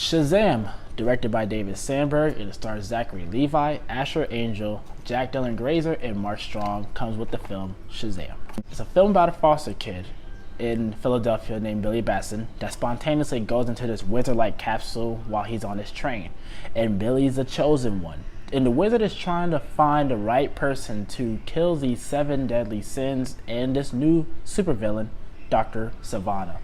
Shazam, directed by David Sandberg, it stars Zachary Levi, Asher Angel, Jack Dylan Grazer, and Mark Strong, comes with the film Shazam. It's a film about a foster kid in Philadelphia named Billy Batson that spontaneously goes into this wizard-like capsule while he's on his train. And Billy's the chosen one. And the wizard is trying to find the right person to kill these 7 deadly sins and this new supervillain, Dr. Savannah.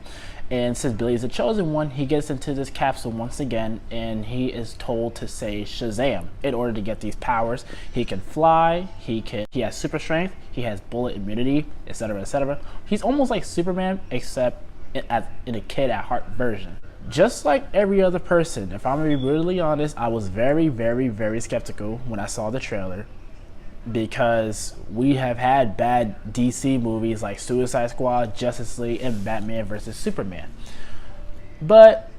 And since Billy's the chosen one, he gets into this capsule once again, and he is told to say Shazam in order to get these powers. He can fly, he has super strength, he has bullet immunity, etc., etc. He's almost like Superman, except in a kid at heart version. Just like every other person, if I'm gonna be brutally honest, I was very, very, very skeptical when I saw the trailer, because we have had bad DC movies like Suicide Squad, Justice League, and Batman vs. Superman. But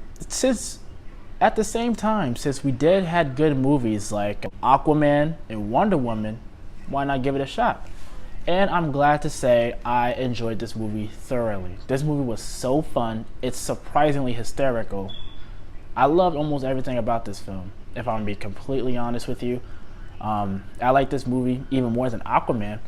at the same time, since we had good movies like Aquaman and Wonder Woman, why not give it a shot? And I'm glad to say I enjoyed this movie thoroughly. This movie was so fun. It's surprisingly hysterical. I loved almost everything about this film, if I'm gonna be completely honest with you. I like this movie even more than Aquaman.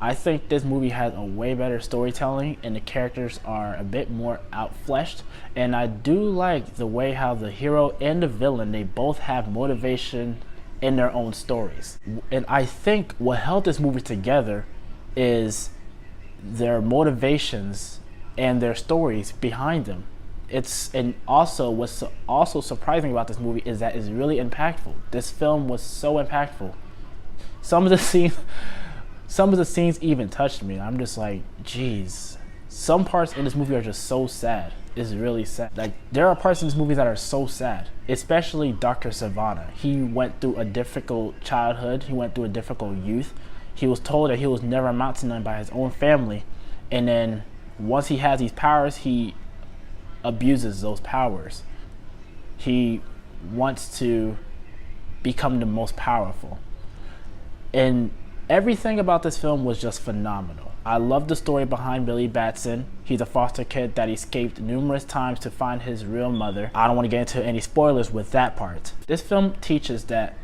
I think this movie has a way better storytelling, and the characters are a bit more outfleshed. And I do like the way how the hero and the villain, they both have motivation in their own stories. And I think what held this movie together is their motivations and their stories behind them. And also what's also surprising about this movie is that it's really impactful. This film was so impactful. Some of the scenes even touched me. I'm just like, geez. Some parts in this movie are just so sad. It's really sad. Like, there are parts in this movie that are so sad, especially Dr. Savannah. He went through a difficult childhood. He went through a difficult youth. He was told that he was never amount to none by his own family. And then once he has these powers, he abuses those powers. He wants to become the most powerful. And everything about this film was just phenomenal. I love the story behind Billy Batson. He's a foster kid that escaped numerous times to find his real mother. I don't want to get into any spoilers with that part. This film teaches that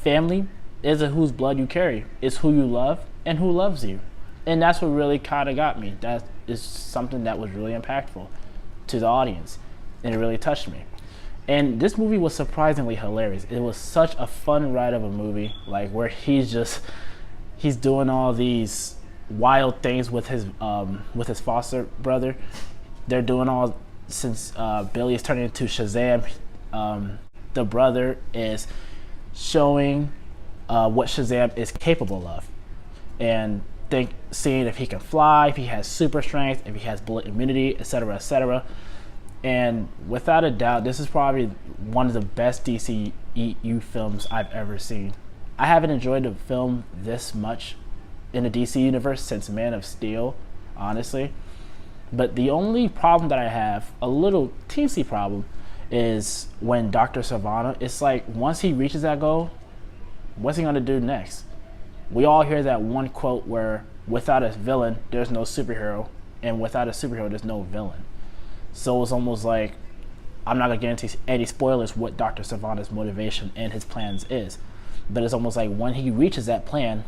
family isn't whose blood you carry, it's who you love and who loves you. And that's what really kind of got me. That is something that was really impactful to the audience, and it really touched me. And this movie was surprisingly hilarious. It was such a fun ride of a movie, like where he's doing all these wild things with his foster brother. They're doing all, since Billy is turning into Shazam, the brother is showing what Shazam is capable of, and seeing if he can fly, if he has super strength, if he has bullet immunity, etc., etc. And without a doubt, this is probably one of the best DCEU films I've ever seen. I haven't enjoyed a film this much in the DC universe since Man of Steel, honestly. But the only problem that I have, a little teensy problem, is when Dr. Savannah, it's like once he reaches that goal, what's he gonna do next? We all hear that one quote where without a villain, there's no superhero, and without a superhero, there's no villain. So it's almost like, I'm not gonna get into any spoilers what Dr. Savannah's motivation and his plans is, but it's almost like when he reaches that plan,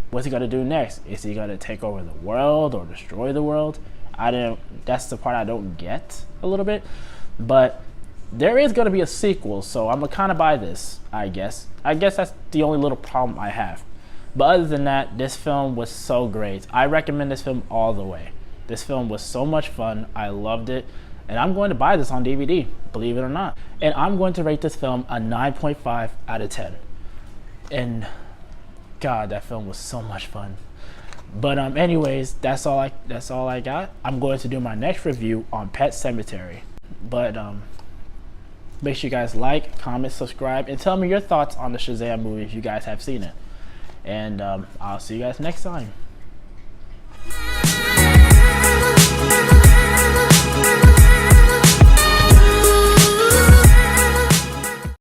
what's he gonna do next? Is he gonna take over the world or destroy the world? That's the part I don't get a little bit, but there is gonna be a sequel, so I'm gonna kind of buy this, I guess. I guess that's the only little problem I have. But other than that, this film was so great. I recommend this film all the way. This film was so much fun. I loved it. And I'm going to buy this on DVD, believe it or not. And I'm going to rate this film a 9.5 out of 10. And God, that film was so much fun. But anyways, that's all I got. I'm going to do my next review on Pet Sematary. But make sure you guys like, comment, subscribe, and tell me your thoughts on the Shazam movie if you guys have seen it. And I'll see you guys next time.